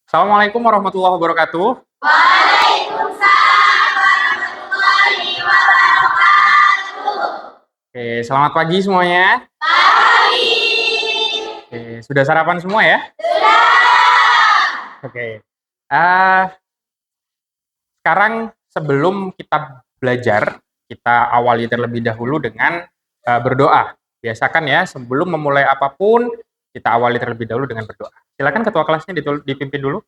Assalamualaikum warahmatullahi wabarakatuh. Waalaikumsalam warahmatullahi wabarakatuh. Oke, selamat pagi semuanya. Pagi. Oke, sudah sarapan semua ya? Sudah. Oke. Ah, sekarang sebelum kita belajar, kita awali terlebih dahulu dengan berdoa. Biasakan ya, sebelum memulai apapun, kita awali terlebih dahulu dengan berdoa. Silakan ketua kelasnya dipimpin dulu.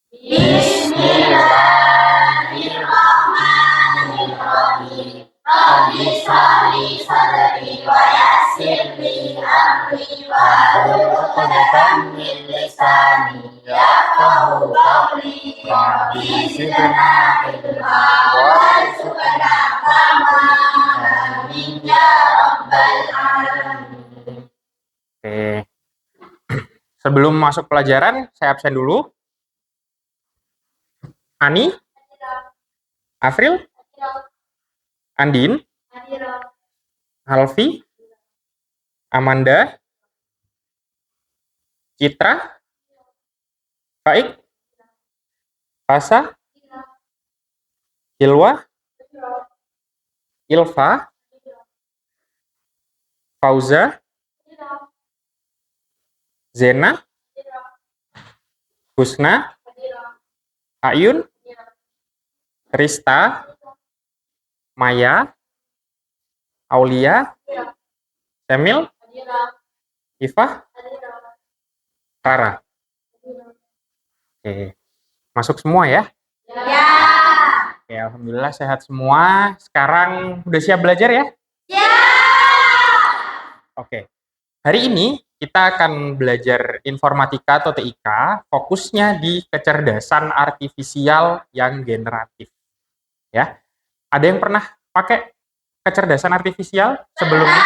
Bismillahirrahmanirrahim. Rabbi shrahli sadri wa yassir li amri wahlul 'uqdatam min lisani yafqahu qawli. Rabbi zidna ilma warzuqna fahma. Amin ya rabbal alamin. Oke. Sebelum masuk pelajaran, saya absen dulu. Ani? Afril? Andin? Alfi? Amanda? Citra? Faik? Fasa? Hilwa? Ilva? Fauza? Zena? Husna? Ayun? Rista? Maya? Aulia? Emil? Iva? Rara? Oke. Masuk semua ya? Ya. Oke, alhamdulillah sehat semua. Sekarang udah siap belajar ya? Ya. Oke. Hari ini kita akan belajar informatika atau TIK, fokusnya di kecerdasan artifisial yang generatif. Ya. Ada yang pernah pakai kecerdasan artifisial sebelumnya?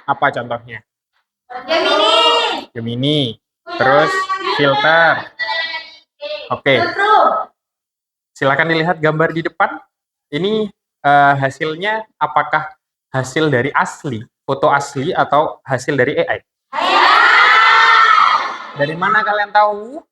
Apa contohnya? Gemini. Terus filter. Oke. Silakan dilihat gambar di depan. Ini hasilnya apakah hasil dari asli, foto asli atau hasil dari AI? Dari mana kalian tahu?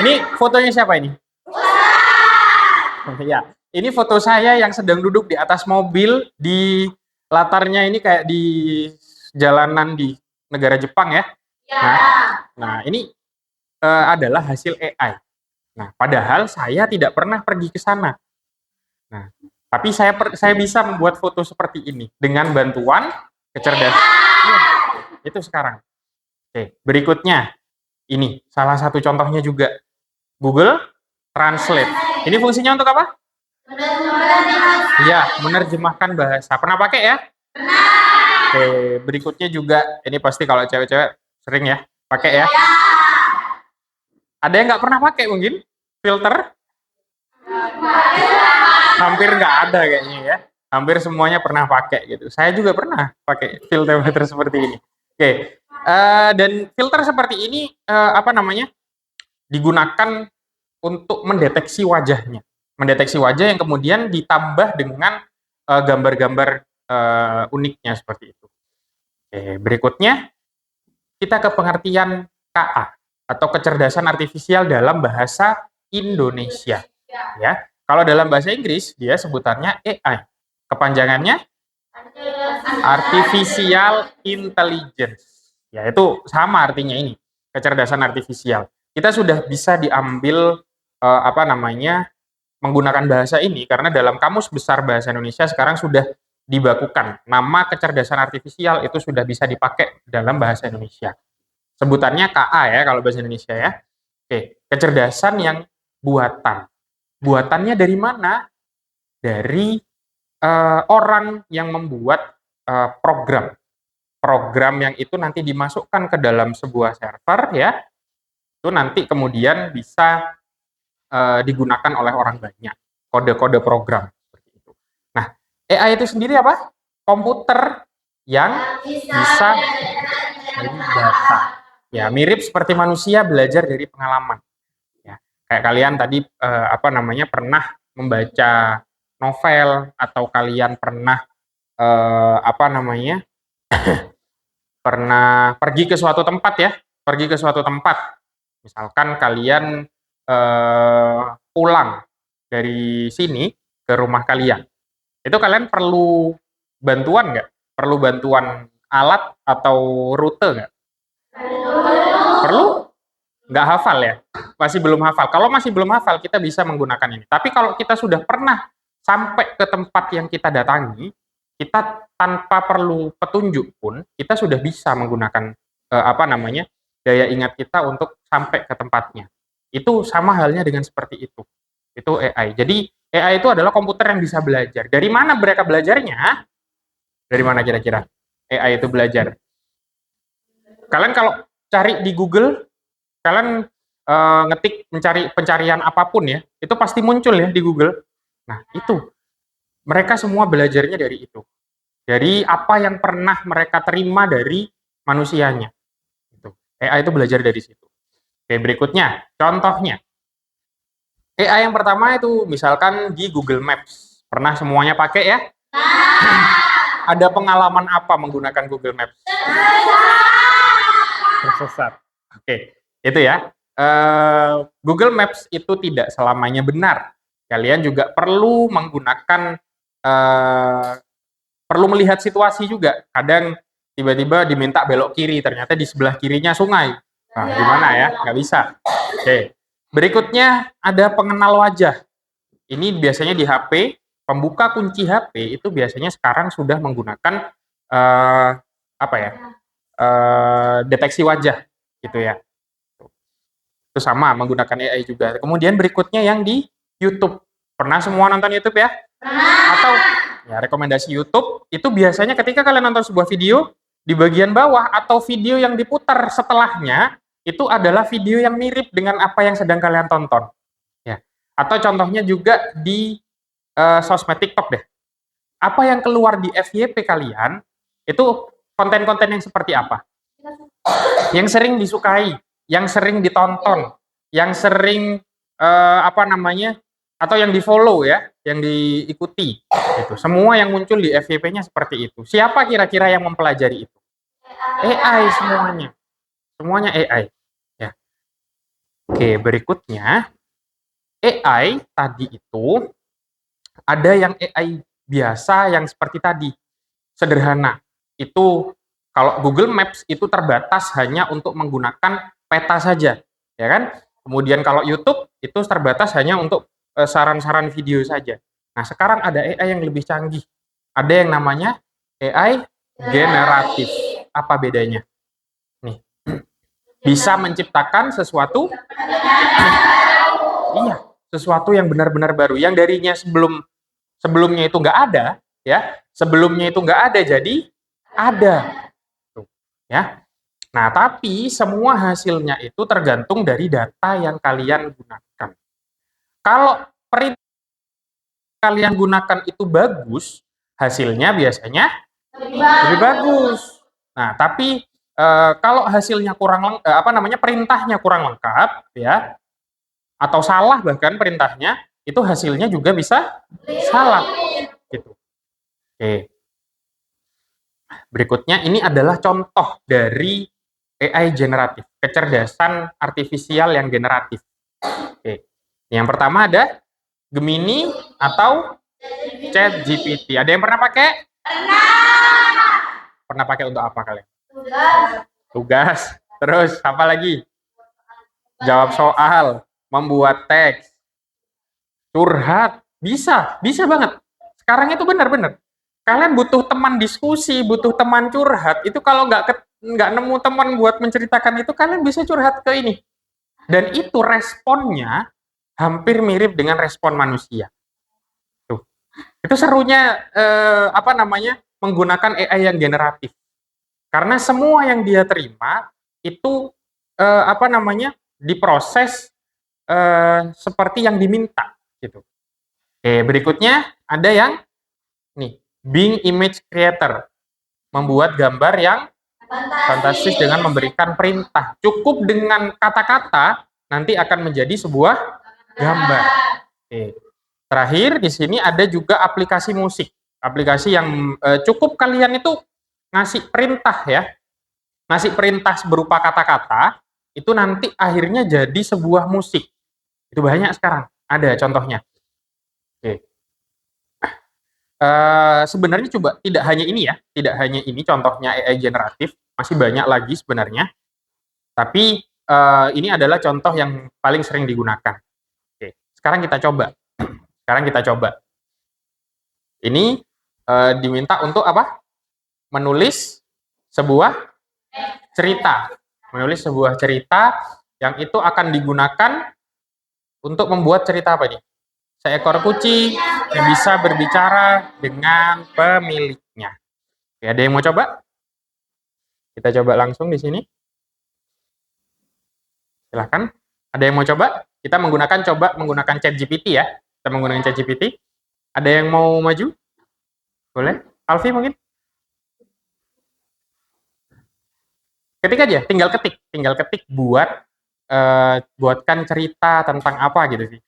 Ini fotonya siapa ini? Ya, ini foto saya yang sedang duduk di atas mobil, di latarnya ini kayak di jalanan di negara Jepang ya. Nah ini adalah hasil AI. Nah, padahal saya tidak pernah pergi ke sana. Nah, tapi saya bisa membuat foto seperti ini dengan bantuan kecerdasan. Ya, itu sekarang. Oke, berikutnya ini salah satu contohnya juga Google Translate. Ini fungsinya untuk apa? Iya, menerjemahkan bahasa. Pernah pakai ya? Pernah. Oke, berikutnya juga ini pasti kalau cewek-cewek sering ya pakai ya. Ada yang nggak pernah pakai mungkin filter? Hampir nggak ada kayaknya ya. Hampir semuanya pernah pakai gitu. Saya juga pernah pakai filter seperti ini. Oke, dan filter seperti ini apa namanya? Digunakan untuk mendeteksi wajahnya. Mendeteksi wajah yang kemudian ditambah dengan gambar-gambar uniknya seperti itu. Oke, berikutnya kita ke pengertian KA atau kecerdasan artifisial dalam bahasa Indonesia. Ya, kalau dalam bahasa Inggris dia sebutannya AI. Kepanjangannya Artificial Intelligence. Ya, itu sama artinya ini, kecerdasan artifisial. Kita sudah bisa diambil apa namanya? Menggunakan bahasa ini karena dalam Kamus Besar Bahasa Indonesia sekarang sudah dibakukan. Nama kecerdasan artifisial itu sudah bisa dipakai dalam bahasa Indonesia. Sebutannya KA ya kalau bahasa Indonesia ya. Oke, kecerdasan yang buatan. Buatannya dari mana? Dari orang yang membuat program. Program yang itu nanti dimasukkan ke dalam sebuah server ya. Itu nanti kemudian bisa digunakan oleh orang banyak. Kode-kode program seperti itu. Nah, AI itu sendiri apa? Komputer yang bisa dari data. Ya, mirip seperti manusia belajar dari pengalaman. Ya, kayak kalian tadi apa namanya pernah membaca novel atau kalian pernah apa namanya? pernah pergi ke suatu tempat ya, pergi ke suatu tempat. Misalkan kalian pulang dari sini ke rumah kalian. Itu kalian perlu bantuan nggak? Perlu bantuan alat atau rute nggak? Perlu? Nggak hafal ya? Masih belum hafal. Kalau masih belum hafal, kita bisa menggunakan ini. Tapi kalau kita sudah pernah sampai ke tempat yang kita datangi, kita tanpa perlu petunjuk pun, kita sudah bisa menggunakan apa namanya daya ingat kita untuk sampai ke tempatnya. Itu sama halnya dengan seperti itu. Itu AI. Jadi AI itu adalah komputer yang bisa belajar. Dari mana mereka belajarnya? Dari mana kira-kira AI itu belajar? Kalian kalau cari di Google, kalian ngetik mencari pencarian apapun ya, itu pasti muncul ya di Google. Nah, itu mereka semua belajarnya dari itu. Dari apa yang pernah mereka terima dari manusianya. Itu. AI itu belajar dari situ. Oke, berikutnya, contohnya. AI yang pertama itu misalkan di Google Maps. Pernah semuanya pakai ya? Ada pengalaman apa menggunakan Google Maps? Tersesat. Oke, itu ya. Google Maps itu tidak selamanya benar. Kalian juga perlu menggunakan perlu melihat situasi juga. Kadang tiba-tiba diminta belok kiri, ternyata di sebelah kirinya sungai. Nah, gimana ya? Nggak bisa. Oke. Berikutnya ada pengenal wajah. Ini biasanya di HP, pembuka kunci HP itu biasanya sekarang sudah menggunakan apa ya? Deteksi wajah gitu ya. Itu sama menggunakan AI juga. Kemudian berikutnya yang di YouTube. Pernah semua nonton YouTube ya? Atau ya rekomendasi YouTube itu biasanya ketika kalian nonton sebuah video di bagian bawah atau video yang diputar setelahnya itu adalah video yang mirip dengan apa yang sedang kalian tonton. Ya. Atau contohnya juga di sosmed TikTok deh. Apa yang keluar di FYP kalian itu konten-konten yang seperti apa? Yang sering disukai, yang sering ditonton, yang sering apa namanya? Atau yang di-follow ya, yang diikuti. Itu. Semua yang muncul di FYP-nya seperti itu. Siapa kira-kira yang mempelajari itu? AI semuanya. Semuanya AI. Ya. Oke, berikutnya AI tadi itu ada yang AI biasa yang seperti tadi, sederhana. Itu kalau Google Maps itu terbatas hanya untuk menggunakan peta saja, ya kan? Kemudian kalau YouTube itu terbatas hanya untuk saran-saran video saja. Nah, sekarang ada AI yang lebih canggih. Ada yang namanya AI generatif. Apa bedanya? Nih, bisa menciptakan sesuatu, iya, sesuatu yang benar-benar baru. Yang darinya sebelumnya itu nggak ada, ya, sebelumnya itu nggak ada, jadi ada, tuh, ya. Nah, tapi semua hasilnya itu tergantung dari data yang kalian gunakan. Kalau perintah kalian gunakan itu bagus, hasilnya biasanya lebih bagus. Nah, tapi kalau hasilnya kurang apa namanya perintahnya kurang lengkap, ya, atau salah bahkan perintahnya, itu hasilnya juga bisa salah, gitu. Oke. Berikutnya ini adalah contoh dari AI generatif, kecerdasan artifisial yang generatif. Oke. Yang pertama ada Gemini atau ChatGPT. Ada yang pernah pakai? Pernah pakai untuk apa kalian? Tugas. Terus apa lagi? Jawab soal, membuat teks, curhat, bisa banget. Sekarang itu benar-benar. Kalian butuh teman diskusi, butuh teman curhat. Itu kalau nggak nemu teman buat menceritakan itu, kalian bisa curhat ke ini. Dan itu responnya hampir mirip dengan respon manusia. Tuh. Itu serunya apa namanya menggunakan AI yang generatif. Karena semua yang dia terima itu apa namanya diproses seperti yang diminta gitu. Oke, berikutnya ada yang nih, Bing Image Creator, membuat gambar yang fantastis dengan memberikan perintah. Cukup dengan kata-kata nanti akan menjadi sebuah gambar. Oke. Terakhir di sini ada juga aplikasi musik. Aplikasi yang cukup kalian itu ngasih perintah ya. Ngasih perintah berupa kata-kata, itu nanti akhirnya jadi sebuah musik. Itu banyak sekarang. Ada contohnya. Oke. Sebenarnya coba tidak hanya ini ya, tidak hanya ini contohnya AI generatif, masih banyak lagi sebenarnya. Tapi ini adalah contoh yang paling sering digunakan. Oke, sekarang kita coba. Sekarang kita coba. Ini diminta untuk apa? Menulis sebuah cerita. Menulis sebuah cerita yang itu akan digunakan untuk membuat cerita apa nih? Seekor kucing yang bisa berbicara dengan pemiliknya. Oke, ada yang mau coba? Kita coba langsung di sini. Silahkan. Ada yang mau coba? Kita menggunakan ChatGPT ya. Kita menggunakan ChatGPT. Ada yang mau maju? Boleh? Alfi mungkin? Ketik aja, tinggal ketik buatkan cerita tentang apa gitu sih.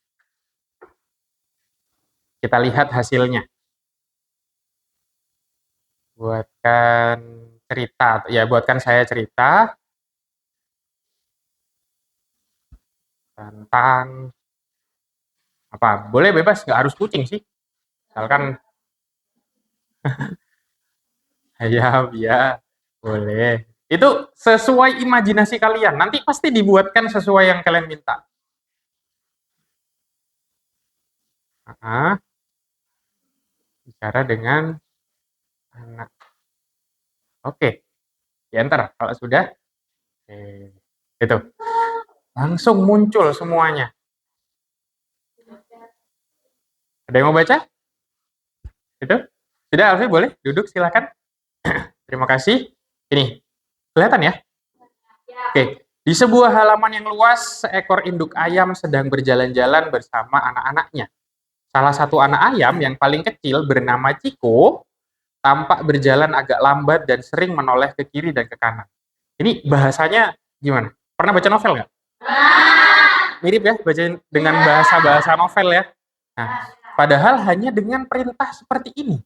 Kita lihat hasilnya. Buatkan cerita, ya buatkan saya cerita tentang apa? Boleh bebas, nggak harus kucing sih. Misalkan ayam, ya boleh. Itu sesuai imajinasi kalian. Nanti pasti dibuatkan sesuai yang kalian minta. Bicara dengan anak. Oke, ya enter. Kalau sudah, itu langsung muncul semuanya. Ada yang mau baca? Itu? Sudah, Alfi boleh duduk silakan. Terima kasih. Ini kelihatan ya? Oke. Di sebuah halaman yang luas, seekor induk ayam sedang berjalan-jalan bersama anak-anaknya. Salah satu anak ayam yang paling kecil bernama Ciko tampak berjalan agak lambat dan sering menoleh ke kiri dan ke kanan. Ini bahasanya gimana? Pernah baca novel nggak? Mirip ya, baca dengan bahasa-bahasa novel ya. Nah, padahal hanya dengan perintah seperti ini.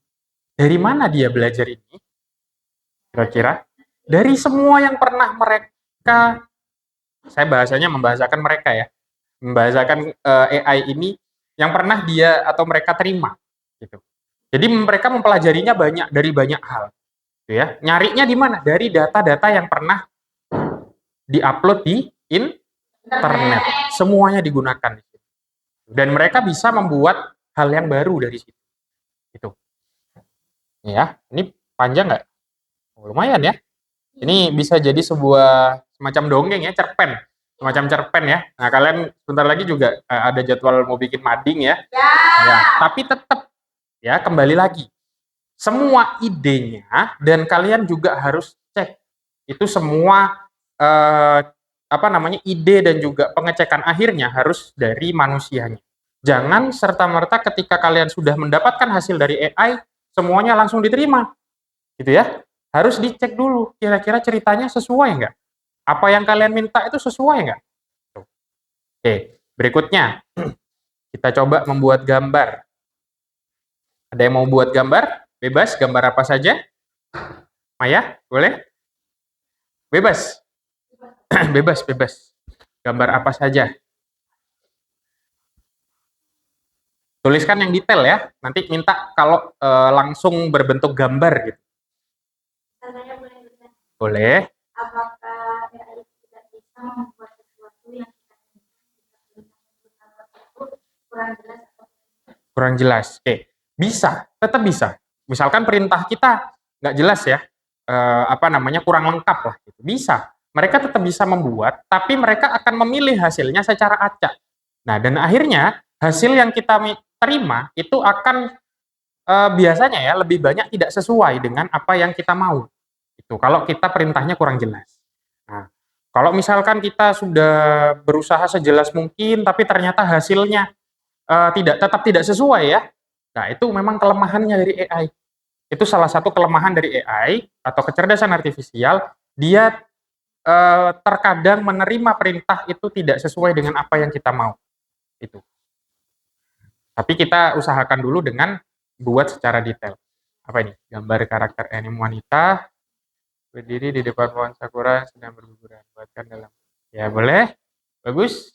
Dari mana dia belajar ini? Kira-kira? Dari semua yang pernah mereka, saya bahasanya membahasakan mereka ya, membahasakan AI ini yang pernah dia atau mereka terima. Gitu. Jadi mereka mempelajarinya dari banyak hal. Gitu ya. Nyarinya di mana? Dari data-data yang pernah diupload di internet. Semuanya digunakan. Dan mereka bisa membuat hal yang baru dari situ. Gitu. Ya, ini panjang nggak? Lumayan ya. Ini bisa jadi sebuah semacam dongeng ya, cerpen. Semacam cerpen ya. Nah, kalian sebentar lagi juga ada jadwal mau bikin mading ya. Ya, tapi tetap ya kembali lagi. Semua idenya dan kalian juga harus cek itu semua ide dan juga pengecekan akhirnya harus dari manusianya. Jangan serta-merta ketika kalian sudah mendapatkan hasil dari AI semuanya langsung diterima. Gitu ya. Harus dicek dulu kira-kira ceritanya sesuai nggak? Apa yang kalian minta itu sesuai nggak? Oke, berikutnya kita coba membuat gambar. Ada yang mau buat gambar? Bebas, gambar apa saja? Maya, boleh? Bebas. bebas. Gambar apa saja. Tuliskan yang detail ya. Nanti minta kalau langsung berbentuk gambar gitu. Boleh. Apakah AI tidak bisa membuat sesuatu yang kurang jelas? Oke, bisa, tetap bisa. Misalkan perintah kita nggak jelas ya, kurang lengkap lah. Gitu. Bisa. Mereka tetap bisa membuat, tapi mereka akan memilih hasilnya secara acak. Nah, dan akhirnya hasil yang kita terima itu akan biasanya ya lebih banyak tidak sesuai dengan apa yang kita mau. Itu kalau kita perintahnya kurang jelas. Nah, kalau misalkan kita sudah berusaha sejelas mungkin, tapi ternyata hasilnya tetap tidak sesuai ya. Nah, itu memang kelemahannya dari AI. Itu salah satu kelemahan dari AI atau kecerdasan artifisial, dia terkadang menerima perintah itu tidak sesuai dengan apa yang kita mau. Itu. Tapi kita usahakan dulu dengan buat secara detail. Apa ini? Gambar karakter anime wanita berdiri di depan pohon sakura yang sedang berguguran. Buatkan dalam. Ya, boleh. Bagus.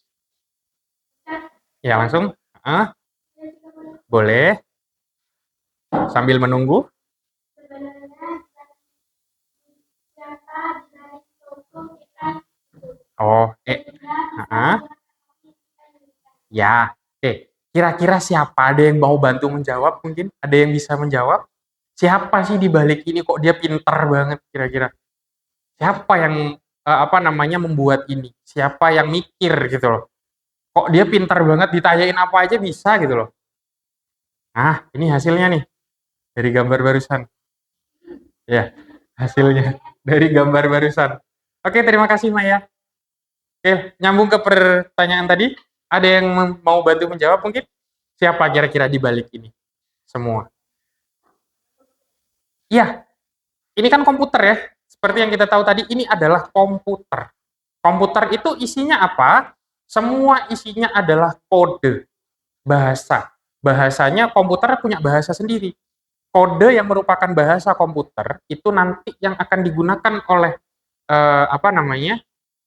Ya, langsung. Boleh. Sambil menunggu. Oh, ya. Kira-kira siapa? Ada yang mau bantu menjawab mungkin? Ada yang bisa menjawab? Siapa sih di balik ini kok dia pintar banget kira-kira? Siapa yang apa namanya membuat ini? Siapa yang mikir gitu loh? Kok dia pintar banget ditanyain apa aja bisa gitu loh. Nah, ini hasilnya nih dari gambar barusan. Ya, hasilnya dari gambar barusan. Oke, terima kasih Maya. Oke, nyambung ke pertanyaan tadi. Ada yang mau bantu menjawab mungkin? Siapa kira-kira di balik ini? Semua. Iya, ini kan komputer ya. Seperti yang kita tahu tadi, ini adalah komputer. Komputer itu isinya apa? Semua isinya adalah kode, bahasa. Bahasanya komputer punya bahasa sendiri. Kode yang merupakan bahasa komputer itu nanti yang akan digunakan oleh apa namanya?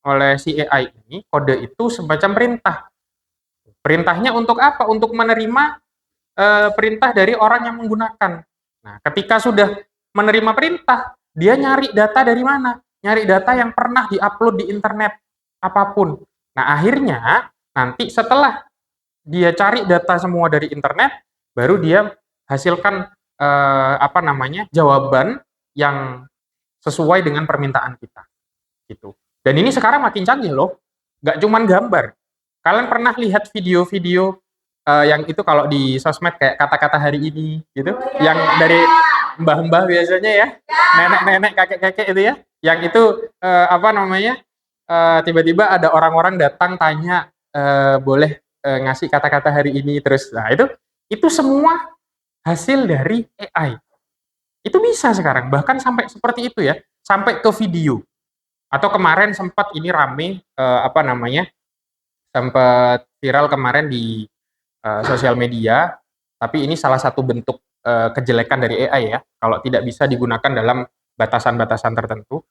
Oleh si AI ini, kode itu semacam perintah. Perintahnya untuk apa? Untuk menerima perintah dari orang yang menggunakan. Nah, ketika sudah menerima perintah, dia nyari data dari mana? Nyari data yang pernah diupload di internet apapun. Nah, akhirnya nanti setelah dia cari data semua dari internet, baru dia hasilkan apa namanya? Jawaban yang sesuai dengan permintaan kita gitu. Dan ini sekarang makin canggih loh. Nggak cuman gambar. Kalian pernah lihat video-video yang itu kalau di sosmed kayak kata-kata hari ini gitu, yang dari mbah-mbah biasanya ya, nenek-nenek, kakek-kakek itu ya, yang itu apa namanya, tiba-tiba ada orang-orang datang tanya boleh ngasih kata-kata hari ini terus, nah itu semua hasil dari AI. Itu bisa sekarang, bahkan sampai seperti itu ya, sampai ke video. Atau kemarin sempat ini rame apa namanya, sempat viral kemarin di sosial media, tapi ini salah satu bentuk kejelekan dari AI ya, kalau tidak bisa digunakan dalam batasan-batasan tertentu.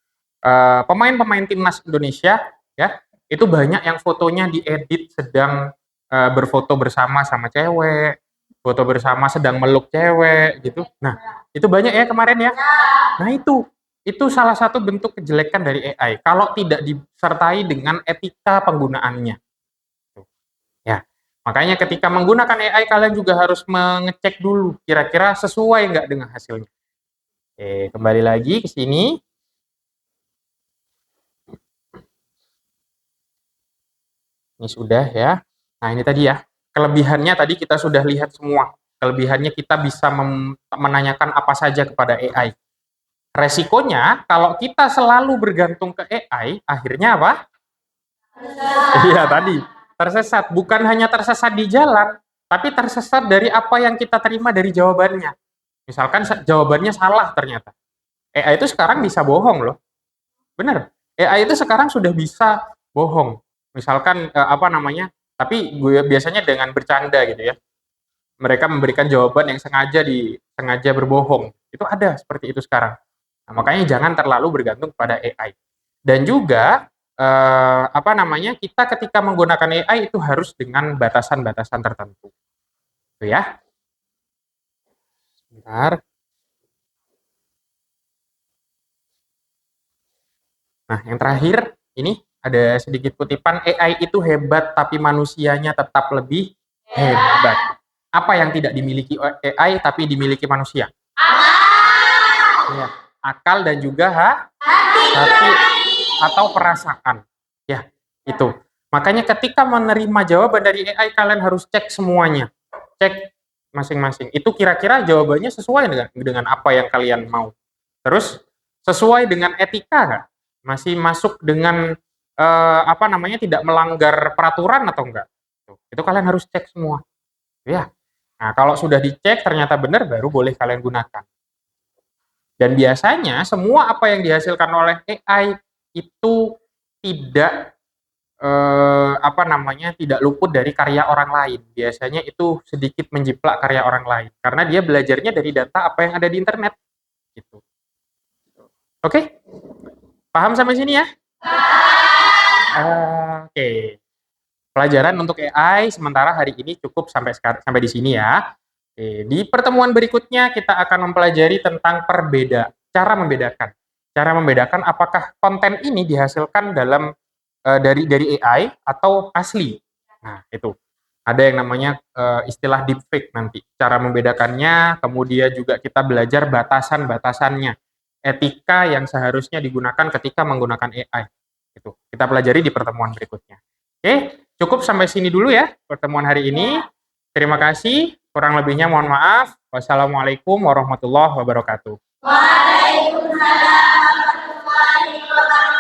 Pemain-pemain timnas Indonesia ya, itu banyak yang fotonya diedit sedang berfoto bersama sama cewek, foto bersama sedang meluk cewek gitu. Nah, itu banyak ya kemarin ya. Nah, itu salah satu bentuk kejelekan dari AI kalau tidak disertai dengan etika penggunaannya. Ya, makanya ketika menggunakan AI kalian juga harus mengecek dulu kira-kira sesuai nggak dengan hasilnya. Oke, kembali lagi ke sini. Ini sudah ya. Nah, ini tadi ya. Kelebihannya tadi kita sudah lihat semua. Kelebihannya kita bisa menanyakan apa saja kepada AI. Resikonya kalau kita selalu bergantung ke AI, akhirnya apa? Iya tadi, tersesat. Bukan hanya tersesat di jalan, tapi tersesat dari apa yang kita terima dari jawabannya. Misalkan jawabannya salah ternyata. AI itu sekarang bisa bohong loh. Bener. AI itu sekarang sudah bisa bohong. Misalkan apa namanya? Tapi gue biasanya dengan bercanda gitu ya. Mereka memberikan jawaban yang sengaja berbohong. Itu ada seperti itu sekarang. Nah, makanya jangan terlalu bergantung pada AI. Dan juga apa namanya? Kita ketika menggunakan AI itu harus dengan batasan-batasan tertentu. Itu ya. Sebentar. Nah, yang terakhir ini ada sedikit kutipan, AI itu hebat tapi manusianya tetap lebih hebat. Apa yang tidak dimiliki AI tapi dimiliki manusia? Ya, akal dan juga hati atau perasaan. Ya, itu. Makanya ketika menerima jawaban dari AI kalian harus cek semuanya. Cek masing-masing. Itu kira-kira jawabannya sesuai dengan apa yang kalian mau. Terus sesuai dengan etika nggak? Masih masuk dengan apa namanya tidak melanggar peraturan atau enggak? Itu kalian harus cek semua. Ya. Nah, kalau sudah dicek ternyata benar baru boleh kalian gunakan. Dan biasanya semua apa yang dihasilkan oleh AI itu tidak apa namanya, tidak luput dari karya orang lain. Biasanya itu sedikit menjiplak karya orang lain karena dia belajarnya dari data apa yang ada di internet gitu. Oke? Paham sampai sini ya? Oke. Pelajaran untuk AI sementara hari ini cukup sampai di sini ya. Oke, di pertemuan berikutnya kita akan mempelajari tentang cara membedakan apakah konten ini dihasilkan dari AI atau asli. Nah, itu. Ada yang namanya istilah deepfake nanti. Cara membedakannya, kemudian juga kita belajar batasan-batasannya. Etika yang seharusnya digunakan ketika menggunakan AI. Itu. Kita pelajari di pertemuan berikutnya. Oke, cukup sampai sini dulu ya pertemuan hari ini. Terima kasih. Kurang lebihnya mohon maaf. Wassalamualaikum warahmatullahi wabarakatuh. Waalaikumsalam warahmatullahi wabarakatuh.